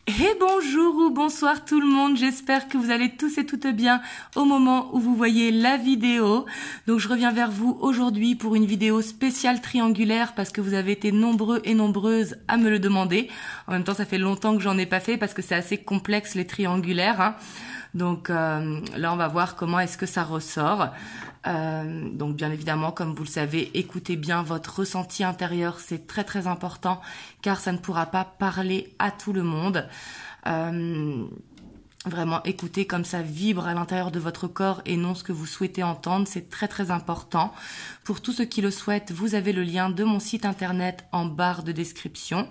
Et bonjour ou bonsoir tout le monde, j'espère que vous allez tous et toutes bien au moment où vous voyez la vidéo. Donc je reviens vers vous aujourd'hui pour une vidéo spéciale triangulaire parce que vous avez été nombreux et nombreuses à me le demander. En même temps ça fait longtemps que j'en ai pas fait parce que c'est assez complexe les triangulaires, hein. Donc là on va voir comment est-ce que ça ressort. Donc bien évidemment, comme vous le savez, écoutez bien votre ressenti intérieur, c'est très très important car ça ne pourra pas parler à tout le monde. Vraiment écoutez comme ça vibre à l'intérieur de votre corps et non ce que vous souhaitez entendre, c'est très très important. Pour tous ceux qui le souhaitent, vous avez le lien de mon site internet en barre de description.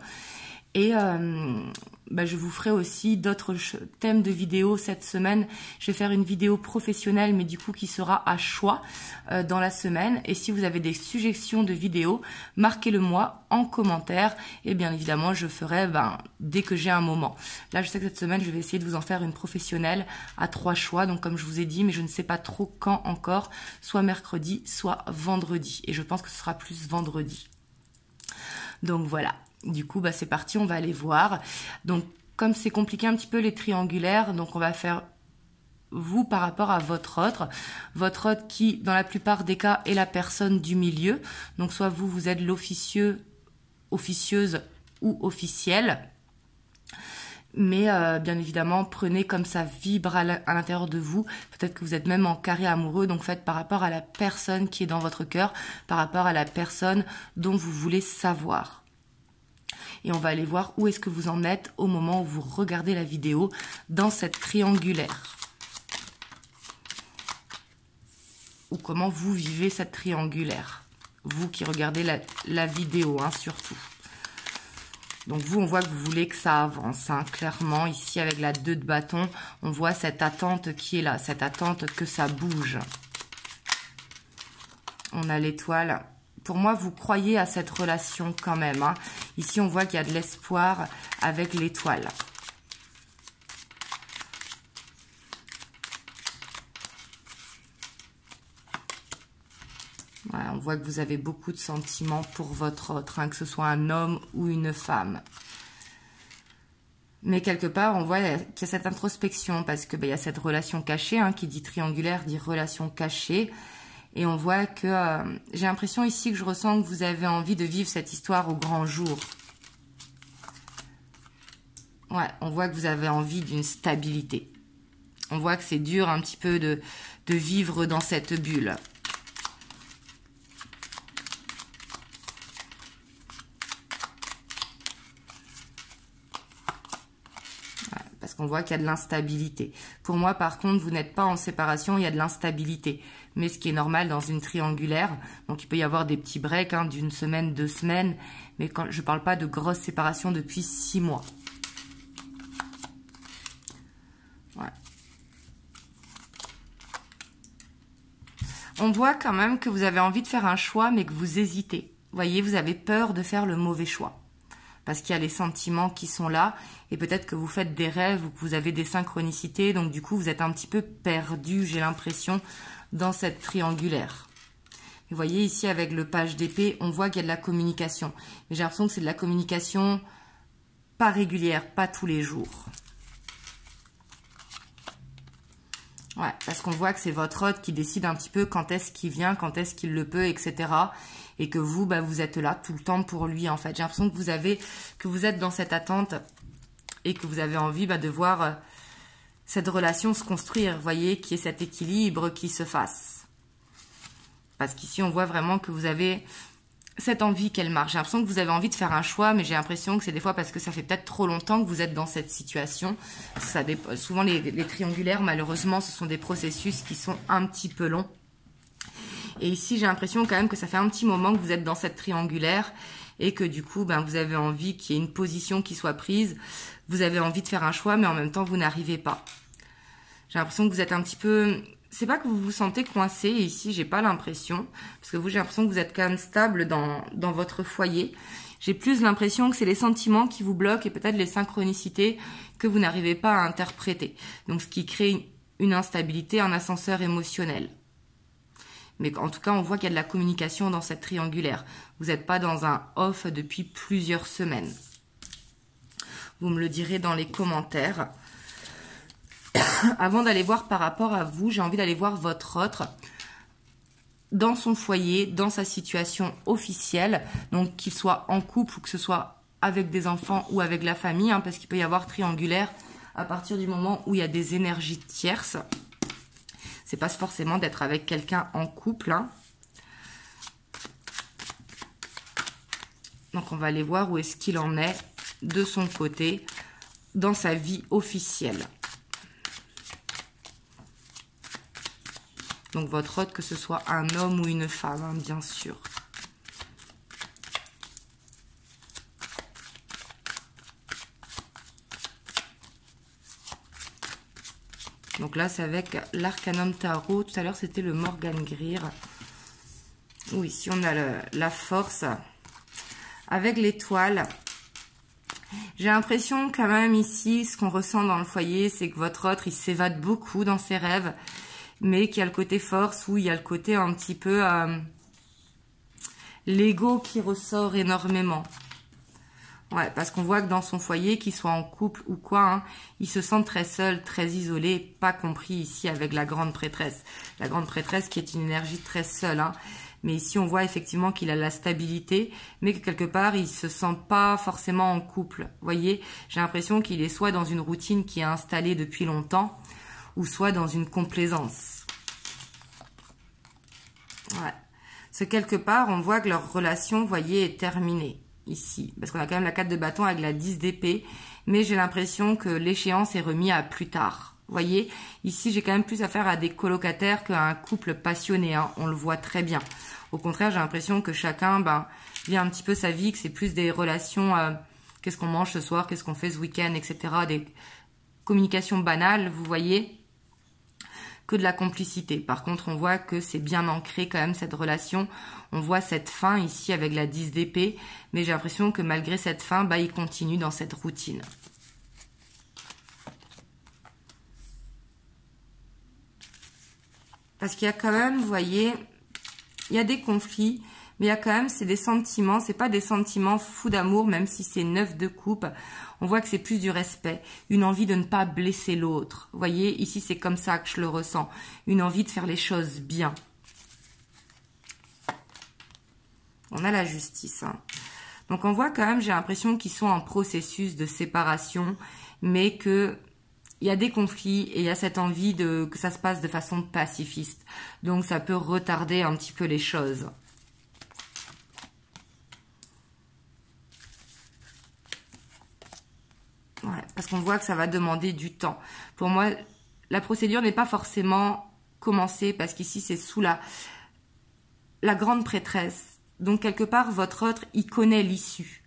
Et je vous ferai aussi d'autres thèmes de vidéos cette semaine. Je vais faire une vidéo professionnelle, mais du coup qui sera à choix dans la semaine. Et si vous avez des suggestions de vidéos, marquez-le moi en commentaire. Et bien évidemment, je ferai dès que j'ai un moment. Là, je sais que cette semaine, je vais essayer de vous en faire une professionnelle à 3 choix. Donc comme je vous ai dit, mais je ne sais pas trop quand encore. Soit mercredi, soit vendredi. Et je pense que ce sera plus vendredi. Donc voilà. Du coup, c'est parti, on va aller voir. Donc, comme c'est compliqué un petit peu les triangulaires, donc on va faire vous par rapport à votre autre qui, dans la plupart des cas, est la personne du milieu. Donc, soit vous êtes l'officieux, officieuse ou officiel. Mais bien évidemment, prenez comme ça vibre à l'intérieur de vous. Peut-être que vous êtes même en carré amoureux, donc faites par rapport à la personne qui est dans votre cœur, par rapport à la personne dont vous voulez savoir. Et on va aller voir où est-ce que vous en êtes au moment où vous regardez la vidéo dans cette triangulaire. Ou comment vous vivez cette triangulaire. Vous qui regardez la vidéo, hein, surtout. Donc vous, on voit que vous voulez que ça avance, hein. Clairement, ici avec la 2 de bâton, on voit cette attente qui est là, cette attente que ça bouge. On a l'étoile. Pour moi, vous croyez à cette relation quand même, hein. Ici, on voit qu'il y a de l'espoir avec l'étoile. Voilà, on voit que vous avez beaucoup de sentiments pour votre autre, hein, que ce soit un homme ou une femme. Mais quelque part, on voit qu'il y a cette introspection parce que y a cette relation cachée, hein, qui dit triangulaire, dit relation cachée. Et on voit que j'ai l'impression ici que je ressens que vous avez envie de vivre cette histoire au grand jour. Ouais, on voit que vous avez envie d'une stabilité. On voit que c'est dur un petit peu de vivre dans cette bulle. Ouais, parce qu'on voit qu'il y a de l'instabilité. Pour moi, par contre, vous n'êtes pas en séparation, il y a de l'instabilité. Mais ce qui est normal dans une triangulaire, donc il peut y avoir des petits breaks, hein, d'1 semaine, 2 semaines, mais quand je ne parle pas de grosses séparations depuis 6 mois. Ouais. On voit quand même que vous avez envie de faire un choix, mais que vous hésitez. Vous voyez, vous avez peur de faire le mauvais choix. Parce qu'il y a les sentiments qui sont là, et peut-être que vous faites des rêves ou que vous avez des synchronicités, donc du coup vous êtes un petit peu perdu, j'ai l'impression, dans cette triangulaire. Vous voyez ici avec le page d'épée, on voit qu'il y a de la communication. Mais j'ai l'impression que c'est de la communication pas régulière, pas tous les jours. Ouais, parce qu'on voit que c'est votre autre qui décide un petit peu quand est-ce qu'il vient, quand est-ce qu'il le peut, etc. Et que vous, vous êtes là tout le temps pour lui, en fait. J'ai l'impression que vous êtes dans cette attente et que vous avez envie de voir cette relation se construire, vous voyez, qu'il y ait cet équilibre qui se fasse. Parce qu'ici, on voit vraiment que vous avez cette envie qu'elle marche. J'ai l'impression que vous avez envie de faire un choix, mais j'ai l'impression que c'est des fois parce que ça fait peut-être trop longtemps que vous êtes dans cette situation. Souvent, les triangulaires, malheureusement, ce sont des processus qui sont un petit peu longs. Et ici, j'ai l'impression quand même que ça fait un petit moment que vous êtes dans cette triangulaire et que du coup, vous avez envie qu'il y ait une position qui soit prise. Vous avez envie de faire un choix, mais en même temps, vous n'arrivez pas. J'ai l'impression que vous êtes un petit peu... C'est pas que vous vous sentez coincé, ici, j'ai pas l'impression. Parce que vous, j'ai l'impression que vous êtes quand même stable dans votre foyer. J'ai plus l'impression que c'est les sentiments qui vous bloquent et peut-être les synchronicités que vous n'arrivez pas à interpréter. Donc, ce qui crée une instabilité, un ascenseur émotionnel. Mais en tout cas, on voit qu'il y a de la communication dans cette triangulaire. Vous n'êtes pas dans un off depuis plusieurs semaines. Vous me le direz dans les commentaires. Avant d'aller voir par rapport à vous, j'ai envie d'aller voir votre autre dans son foyer, dans sa situation officielle, donc qu'il soit en couple ou que ce soit avec des enfants ou avec la famille, hein, parce qu'il peut y avoir triangulaire à partir du moment où il y a des énergies tierces. C'est pas forcément d'être avec quelqu'un en couple, hein. Donc on va aller voir où est-ce qu'il en est de son côté dans sa vie officielle. Donc votre autre, que ce soit un homme ou une femme, hein, bien sûr. Donc là, c'est avec l'Arcanum Tarot. Tout à l'heure, c'était le Morgan Greer. Où ici, on a la force. Avec l'étoile. J'ai l'impression quand même ici, ce qu'on ressent dans le foyer, c'est que votre autre, il s'évade beaucoup dans ses rêves. Mais qu'il y a le côté force, où il y a le côté un petit peu l'ego qui ressort énormément. Ouais, parce qu'on voit que dans son foyer, qu'il soit en couple ou quoi, hein, il se sent très seul, très isolé, pas compris ici avec la grande prêtresse. La grande prêtresse qui est une énergie très seule, hein. Mais ici, on voit effectivement qu'il a la stabilité, mais que quelque part, il se sent pas forcément en couple. Vous voyez, j'ai l'impression qu'il est soit dans une routine qui est installée depuis longtemps, ou soit dans une complaisance. Ouais. Ce quelque part, on voit que leur relation, vous voyez, est terminée ici. Parce qu'on a quand même la 4 de bâton avec la 10 d'épée. Mais j'ai l'impression que l'échéance est remise à plus tard. Vous voyez, ici, j'ai quand même plus affaire à des colocataires qu'à un couple passionné. Hein. On le voit très bien. Au contraire, j'ai l'impression que chacun vit un petit peu sa vie, que c'est plus des relations, qu'est-ce qu'on mange ce soir, qu'est-ce qu'on fait ce week-end, etc. Des communications banales, vous voyez, que de la complicité. Par contre, on voit que c'est bien ancré quand même cette relation. On voit cette fin ici avec la 10 d'épée, mais j'ai l'impression que malgré cette fin, il continue dans cette routine. Parce qu'il y a quand même, vous voyez, il y a des conflits, mais il y a quand même, c'est des sentiments, c'est pas des sentiments fous d'amour, même si c'est 9 de coupe. On voit que c'est plus du respect, une envie de ne pas blesser l'autre. Vous voyez, ici, c'est comme ça que je le ressens. Une envie de faire les choses bien. On a la justice, hein. Donc, on voit quand même, j'ai l'impression qu'ils sont en processus de séparation, mais que il y a des conflits et il y a cette envie que ça se passe de façon pacifiste. Donc, ça peut retarder un petit peu les choses. Ouais, parce qu'on voit que ça va demander du temps. Pour moi, la procédure n'est pas forcément commencée parce qu'ici, c'est sous la grande prêtresse. Donc, quelque part, votre autre, il connaît l'issue.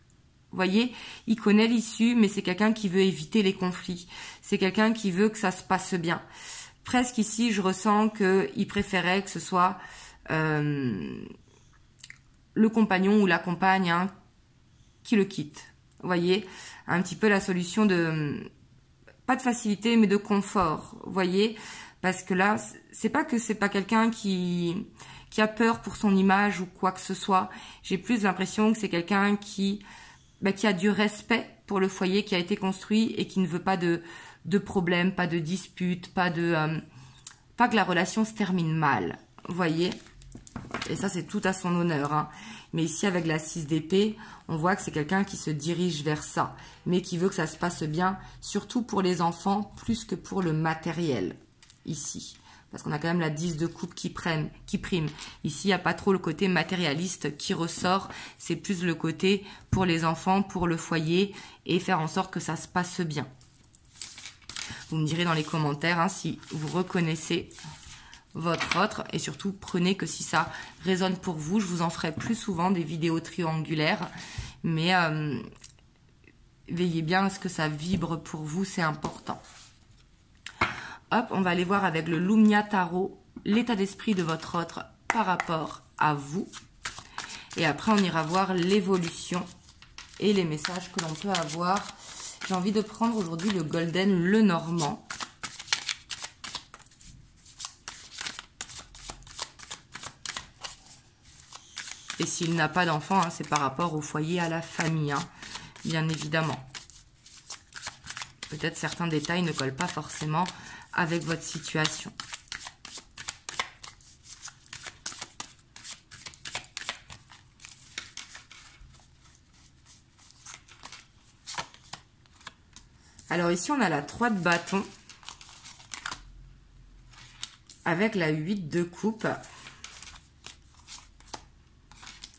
Vous voyez, il connaît l'issue, mais c'est quelqu'un qui veut éviter les conflits. C'est quelqu'un qui veut que ça se passe bien. Presque ici, je ressens qu'il préférait que ce soit le compagnon ou la compagne, hein, qui le quitte. Vous voyez, un petit peu la solution de, pas de facilité, mais de confort. Vous voyez, parce que là, c'est pas que c'est pas quelqu'un qui a peur pour son image ou quoi que ce soit. J'ai plus l'impression que c'est quelqu'un qui a du respect pour le foyer qui a été construit et qui ne veut pas de problème, pas de dispute, pas que la relation se termine mal. Vous voyez, et ça, c'est tout à son honneur, hein. Mais ici, avec la 6 d'épée, on voit que c'est quelqu'un qui se dirige vers ça, mais qui veut que ça se passe bien, surtout pour les enfants, plus que pour le matériel, ici. Parce qu'on a quand même la 10 de coupe qui prime. Ici, il n'y a pas trop le côté matérialiste qui ressort, c'est plus le côté pour les enfants, pour le foyer, et faire en sorte que ça se passe bien. Vous me direz dans les commentaires, hein, si vous reconnaissez votre autre, et surtout prenez que si ça résonne pour vous, je vous en ferai plus souvent des vidéos triangulaires, mais veillez bien à ce que ça vibre pour vous, c'est important. Hop, on va aller voir avec le Lumnia Tarot l'état d'esprit de votre autre par rapport à vous, et après on ira voir l'évolution et les messages que l'on peut avoir. J'ai envie de prendre aujourd'hui le Golden Lenormand. Et s'il n'a pas d'enfant, hein, c'est par rapport au foyer, à la famille, hein, bien évidemment. peut-être certains détails ne collent pas forcément avec votre situation. Alors ici, on a la 3 de bâton avec la 8 de coupe,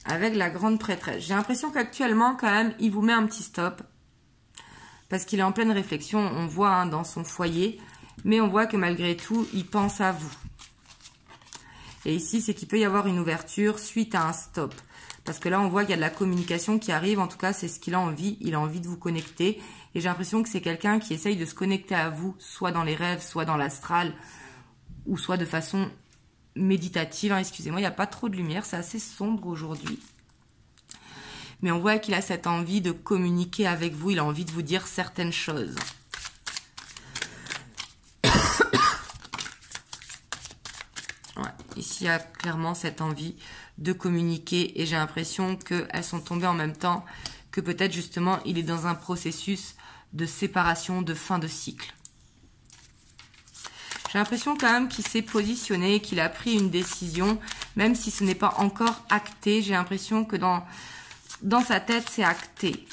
avec la grande prêtresse. J'ai l'impression qu'actuellement, quand même, il vous met un petit stop parce qu'il est en pleine réflexion. On voit hein, dans son foyer, mais on voit que malgré tout, il pense à vous. Et ici, c'est qu'il peut y avoir une ouverture suite à un stop. Parce que là, on voit qu'il y a de la communication qui arrive. En tout cas, c'est ce qu'il a envie. Il a envie de vous connecter. Et j'ai l'impression que c'est quelqu'un qui essaye de se connecter à vous, soit dans les rêves, soit dans l'astral, ou soit de façon méditative. Hein. Excusez-moi, il n'y a pas trop de lumière. C'est assez sombre aujourd'hui. Mais on voit qu'il a cette envie de communiquer avec vous. Il a envie de vous dire certaines choses. Ici, il y a clairement cette envie de communiquer et j'ai l'impression qu'elles sont tombées en même temps, que peut-être justement il est dans un processus de séparation, de fin de cycle. J'ai l'impression quand même qu'il s'est positionné, qu'il a pris une décision, même si ce n'est pas encore acté. J'ai l'impression que dans sa tête, c'est acté.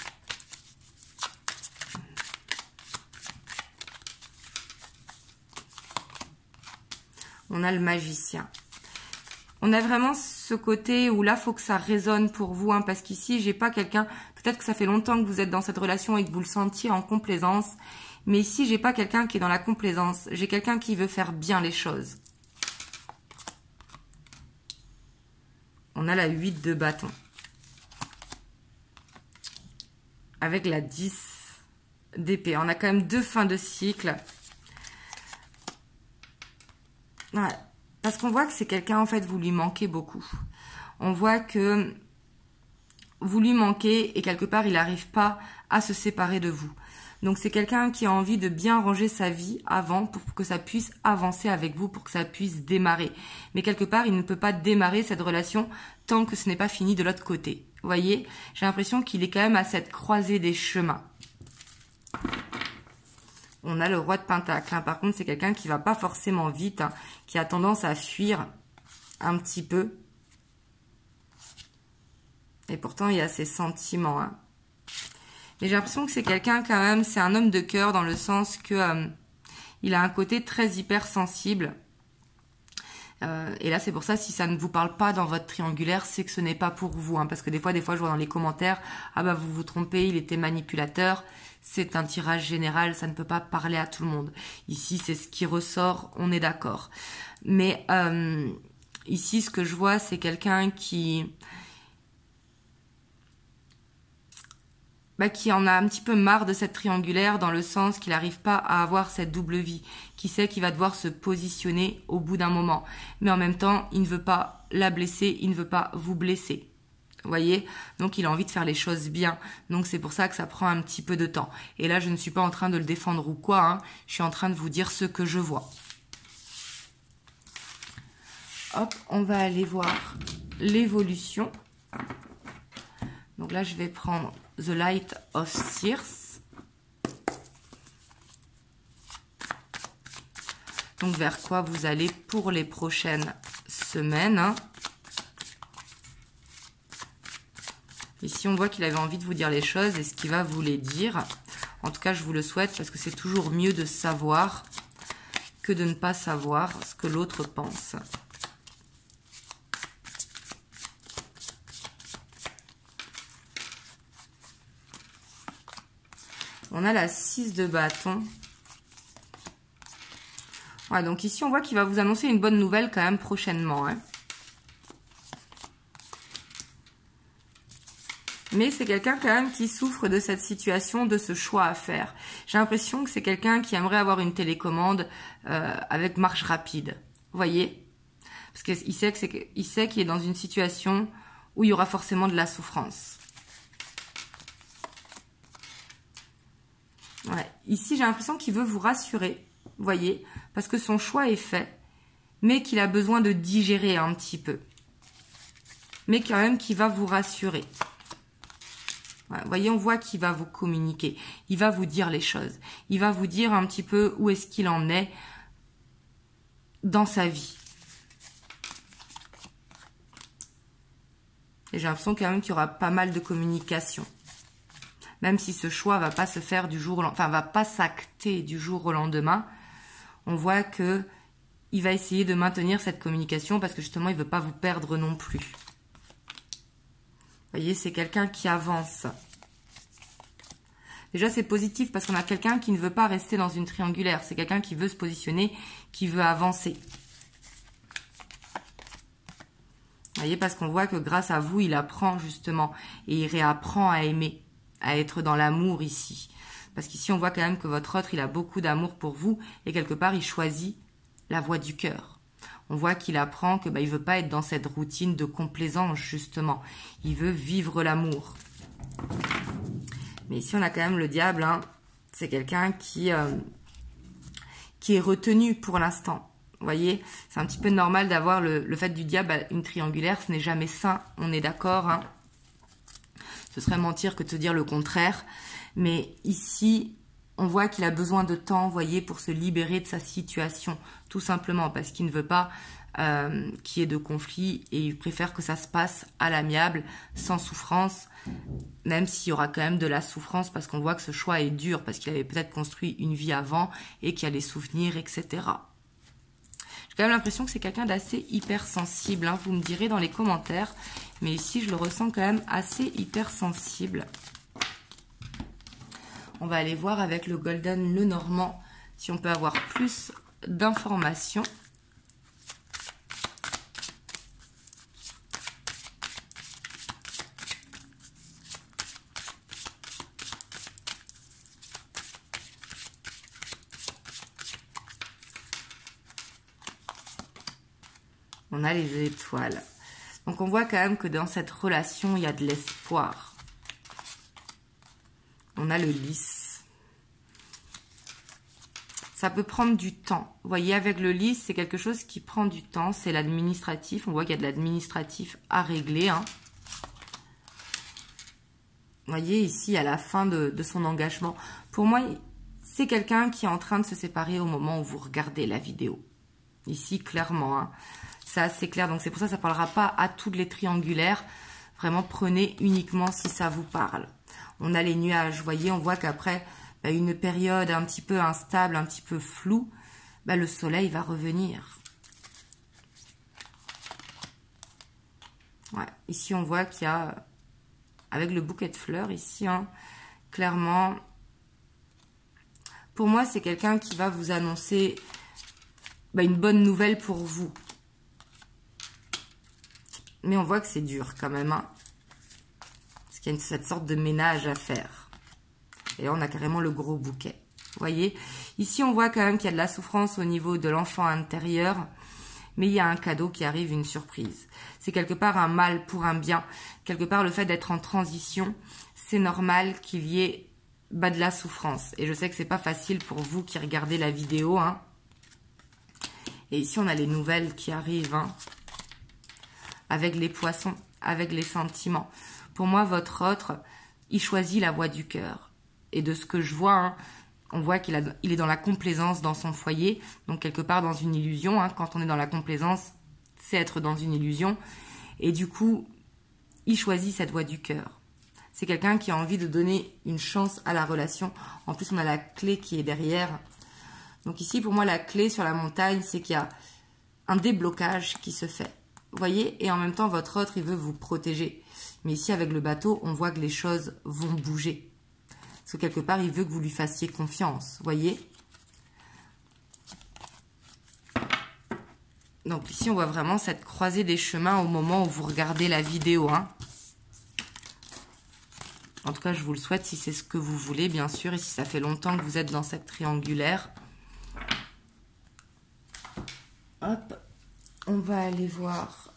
On a le magicien. On a vraiment ce côté où là, il faut que ça résonne pour vous. Hein, parce qu'ici, j'ai pas quelqu'un... Peut-être que ça fait longtemps que vous êtes dans cette relation et que vous le sentiez en complaisance. Mais ici, j'ai pas quelqu'un qui est dans la complaisance. J'ai quelqu'un qui veut faire bien les choses. On a la 8 de bâton. Avec la 10 d'épée. On a quand même 2 fins de cycle. Ouais. Parce qu'on voit que c'est quelqu'un, en fait, vous lui manquez beaucoup. On voit que vous lui manquez et quelque part, il n'arrive pas à se séparer de vous. Donc, c'est quelqu'un qui a envie de bien ranger sa vie avant pour que ça puisse avancer avec vous, pour que ça puisse démarrer. Mais quelque part, il ne peut pas démarrer cette relation tant que ce n'est pas fini de l'autre côté. Vous voyez, j'ai l'impression qu'il est quand même à cette croisée des chemins. On a le roi de pentacle. Hein. Par contre, c'est quelqu'un qui va pas forcément vite, hein, qui a tendance à fuir un petit peu. Et pourtant, il y a ses sentiments. Hein. Mais j'ai l'impression que c'est quelqu'un quand même, c'est un homme de cœur dans le sens que il a un côté très hypersensible. Et là, c'est pour ça, si ça ne vous parle pas dans votre triangulaire, c'est que ce n'est pas pour vous. Hein, parce que des fois, je vois dans les commentaires, ah bah vous vous trompez, il était manipulateur. C'est un tirage général, ça ne peut pas parler à tout le monde. Ici, c'est ce qui ressort, on est d'accord. Mais ici, ce que je vois, c'est quelqu'un qui en a un petit peu marre de cette triangulaire dans le sens qu'il n'arrive pas à avoir cette double vie, qui sait qu'il va devoir se positionner au bout d'un moment. Mais en même temps, il ne veut pas la blesser, il ne veut pas vous blesser. Vous voyez? Donc, il a envie de faire les choses bien. Donc, c'est pour ça que ça prend un petit peu de temps. Et là, je ne suis pas en train de le défendre ou quoi. Hein. Je suis en train de vous dire ce que je vois. Hop, on va aller voir l'évolution. Donc là, je vais prendre The Light of Circe. Donc, vers quoi vous allez pour les prochaines semaines. Hein. Ici, on voit qu'il avait envie de vous dire les choses et ce qu'il va vous les dire. En tout cas, je vous le souhaite parce que c'est toujours mieux de savoir que de ne pas savoir ce que l'autre pense. On a la 6 de bâton. Ouais, donc ici, on voit qu'il va vous annoncer une bonne nouvelle quand même prochainement. Hein. Mais c'est quelqu'un quand même qui souffre de cette situation, de ce choix à faire. J'ai l'impression que c'est quelqu'un qui aimerait avoir une télécommande avec marche rapide. Vous voyez? Parce qu'il sait qu'il est dans une situation où il y aura forcément de la souffrance. Ouais. Ici, j'ai l'impression qu'il veut vous rassurer. Vous voyez? Parce que son choix est fait. Mais qu'il a besoin de digérer un petit peu. Mais quand même qu'il va vous rassurer. Voilà, vous voyez, on voit qu'il va vous communiquer. Il va vous dire les choses. Il va vous dire un petit peu où est-ce qu'il en est dans sa vie. Et j'ai l'impression quand même qu'il y aura pas mal de communication. Même si ce choix va pas se faire du jour au lendemain, enfin, va pas s'acter du jour au lendemain, on voit que il va essayer de maintenir cette communication parce que justement, il veut pas vous perdre non plus. Vous voyez, c'est quelqu'un qui avance. Déjà, c'est positif parce qu'on a quelqu'un qui ne veut pas rester dans une triangulaire. C'est quelqu'un qui veut se positionner, qui veut avancer. Vous voyez, parce qu'on voit que grâce à vous, il apprend justement et il réapprend à aimer, à être dans l'amour ici. Parce qu'ici, on voit quand même que votre autre, il a beaucoup d'amour pour vous et quelque part, il choisit la voie du cœur. On voit qu'il apprend que il veut pas être dans cette routine de complaisance, justement. Il veut vivre l'amour. Mais ici, on a quand même le diable. Hein. C'est quelqu'un qui est retenu pour l'instant. Vous voyez, c'est un petit peu normal d'avoir le fait du diable à une triangulaire. Ce n'est jamais sain, on est d'accord. Hein. Ce serait mentir que de se dire le contraire. Mais ici, on voit qu'il a besoin de temps, vous voyez, pour se libérer de sa situation. Tout simplement parce qu'il ne veut pas qu'il y ait de conflit et il préfère que ça se passe à l'amiable, sans souffrance. Même s'il y aura quand même de la souffrance parce qu'on voit que ce choix est dur, parce qu'il avait peut-être construit une vie avant et qu'il y a les souvenirs, etc. J'ai quand même l'impression que c'est quelqu'un d'assez hypersensible. Hein. Vous me direz dans les commentaires. Mais ici, je le ressens quand même assez hypersensible. On va aller voir avec le Golden Lenormand si on peut avoir plus d'informations. On a les étoiles. Donc, on voit quand même que dans cette relation, il y a de l'espoir. On a le lys. Ça peut prendre du temps. Vous voyez, avec le lys, c'est quelque chose qui prend du temps. C'est l'administratif. On voit qu'il y a de l'administratif à régler. Hein. Vous voyez, ici, à la fin de son engagement. Pour moi, c'est quelqu'un qui est en train de se séparer au moment où vous regardez la vidéo. Ici, clairement, hein. C'est assez clair. Donc, c'est pour ça que ça ne parlera pas à toutes les triangulaires. Vraiment, prenez uniquement si ça vous parle. On a les nuages. Vous voyez, on voit qu'après une période un petit peu instable, un petit peu floue, le soleil va revenir. Ouais. Ici, on voit qu'il y a, avec le bouquet de fleurs, ici, hein, clairement, pour moi, c'est quelqu'un qui va vous annoncer une bonne nouvelle pour vous. Mais on voit que c'est dur quand même. Hein. Parce qu'il y a cette sorte de ménage à faire. Et là, on a carrément le gros bouquet. Vous voyez? Ici, on voit quand même qu'il y a de la souffrance au niveau de l'enfant intérieur. Mais il y a un cadeau qui arrive, une surprise. C'est quelque part un mal pour un bien. Quelque part, le fait d'être en transition, c'est normal qu'il y ait de la souffrance. Et je sais que c'est pas facile pour vous qui regardez la vidéo. Hein. Et ici, on a les nouvelles qui arrivent. Hein. Avec les poissons, avec les sentiments. Pour moi, votre autre, il choisit la voie du cœur. Et de ce que je vois, hein, on voit qu'il est dans la complaisance dans son foyer. Donc, quelque part dans une illusion. Hein, quand on est dans la complaisance, c'est être dans une illusion. Et du coup, il choisit cette voie du cœur. C'est quelqu'un qui a envie de donner une chance à la relation. En plus, on a la clé qui est derrière. Donc ici, pour moi, la clé sur la montagne, c'est qu'il y a un déblocage qui se fait. Vous voyez? Et en même temps, votre autre, il veut vous protéger. Mais ici, avec le bateau, on voit que les choses vont bouger. Parce que quelque part, il veut que vous lui fassiez confiance. Vous voyez? Donc ici, on voit vraiment cette croisée des chemins au moment où vous regardez la vidéo. Hein. En tout cas, je vous le souhaite si c'est ce que vous voulez, bien sûr. Et si ça fait longtemps que vous êtes dans cette triangulaire. Hop. On va aller voir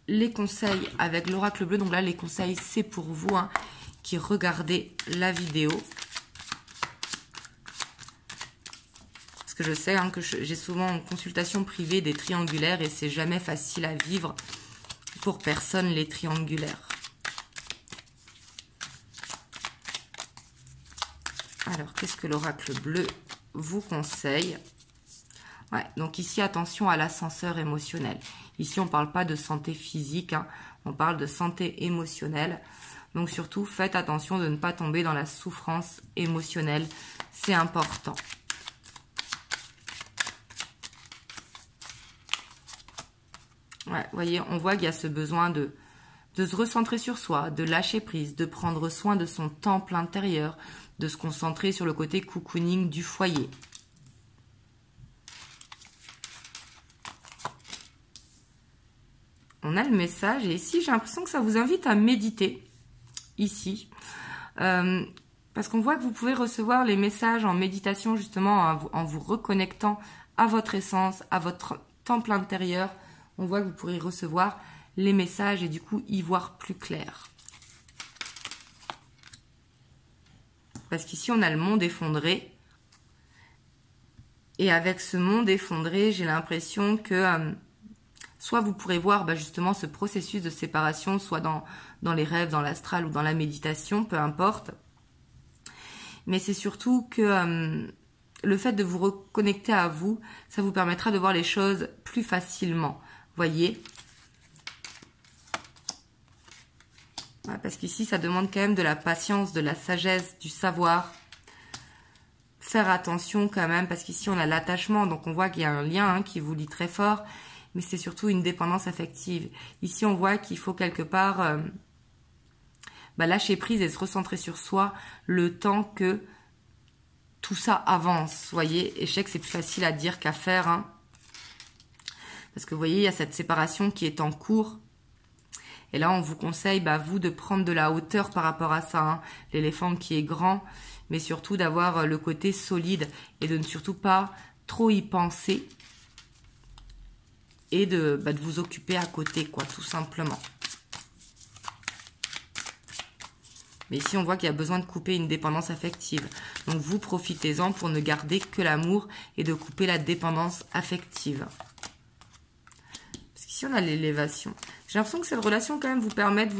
les conseils avec l'oracle bleu. Donc là, les conseils, c'est pour vous hein, qui regardez la vidéo. Parce que je sais hein, que j'ai souvent en consultation privée des triangulaires et c'est jamais facile à vivre pour personne les triangulaires. qu'est-ce que l'oracle bleu vous conseille? Ouais, donc ici, attention à l'ascenseur émotionnel. Ici, on ne parle pas de santé physique, hein, on parle de santé émotionnelle. Donc surtout, faites attention de ne pas tomber dans la souffrance émotionnelle. C'est important. Ouais, vous voyez, on voit qu'il y a ce besoin de se recentrer sur soi, de lâcher prise, de prendre soin de son temple intérieur, de se concentrer sur le côté cocooning du foyer. On a le message et ici, j'ai l'impression que ça vous invite à méditer, ici. Parce qu'on voit que vous pouvez recevoir les messages en méditation, justement, en vous reconnectant à votre essence, à votre temple intérieur. On voit que vous pourrez recevoir les messages et du coup y voir plus clair. Parce qu'ici, on a le monde effondré. Et avec ce monde effondré, j'ai l'impression que soit vous pourrez voir justement ce processus de séparation, soit dans les rêves, dans l'astral ou dans la méditation, peu importe. Mais c'est surtout que le fait de vous reconnecter à vous, ça vous permettra de voir les choses plus facilement. Voyez, ouais, parce qu'ici, ça demande quand même de la patience, de la sagesse, du savoir. Faire attention quand même, parce qu'ici, on a l'attachement. Donc, on voit qu'il y a un lien qui vous lie très fort. Mais c'est surtout une dépendance affective. Ici, on voit qu'il faut quelque part lâcher prise et se recentrer sur soi le temps que tout ça avance. Voyez, et je sais que c'est plus facile à dire qu'à faire, hein. Parce que vous voyez, il y a cette séparation qui est en cours. Et là, on vous conseille, vous, de prendre de la hauteur par rapport à ça. Hein. L'éléphant qui est grand, mais surtout d'avoir le côté solide et de ne surtout pas trop y penser. Et de vous occuper à côté, quoi, tout simplement. Mais ici, on voit qu'il y a besoin de couper une dépendance affective. Donc, vous profitez-en pour ne garder que l'amour et de couper la dépendance affective. Ici, on a l'élévation. J'ai l'impression que cette relation, quand même, vous permet de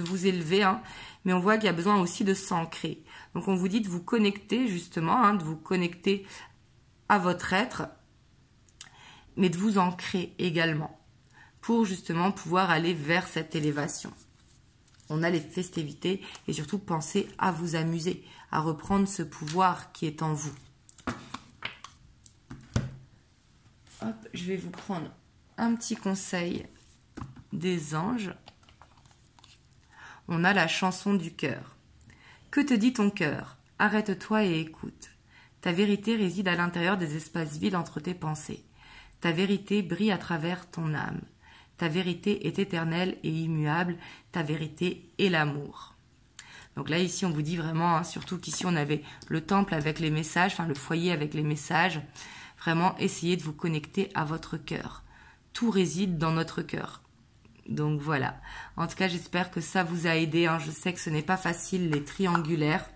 vous élever. Hein, mais on voit qu'il y a besoin aussi de s'ancrer. Donc, on vous dit de vous connecter, justement, hein, de vous connecter à votre être, mais de vous ancrer également, pour justement pouvoir aller vers cette élévation. On a les festivités, et surtout, pensez à vous amuser, à reprendre ce pouvoir qui est en vous. Hop, je vais vous prendre un petit conseil des anges. On a la chanson du cœur. Que te dit ton cœur? Arrête-toi et écoute. Ta vérité réside à l'intérieur des espaces vides entre tes pensées. Ta vérité brille à travers ton âme. Ta vérité est éternelle et immuable. Ta vérité est l'amour. Donc là, ici, on vous dit vraiment, hein, surtout qu'ici, on avait le temple avec les messages, enfin le foyer avec les messages. Vraiment, essayez de vous connecter à votre cœur. Tout réside dans notre cœur. Donc voilà. En tout cas, j'espère que ça vous a aidé. Hein. Je sais que ce n'est pas facile, les triangulaires.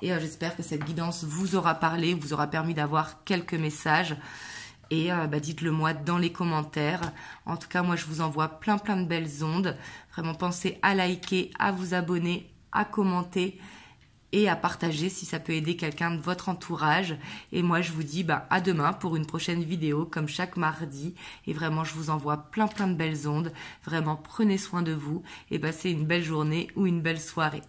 Et j'espère que cette guidance vous aura parlé, vous aura permis d'avoir quelques messages. Et dites-le moi dans les commentaires. En tout cas, moi, je vous envoie plein de belles ondes. Vraiment, pensez à liker, à vous abonner, à commenter et à partager si ça peut aider quelqu'un de votre entourage. Et moi, je vous dis à demain pour une prochaine vidéo, comme chaque mardi. Et vraiment, je vous envoie plein de belles ondes. Vraiment, prenez soin de vous et passez une belle journée ou une belle soirée.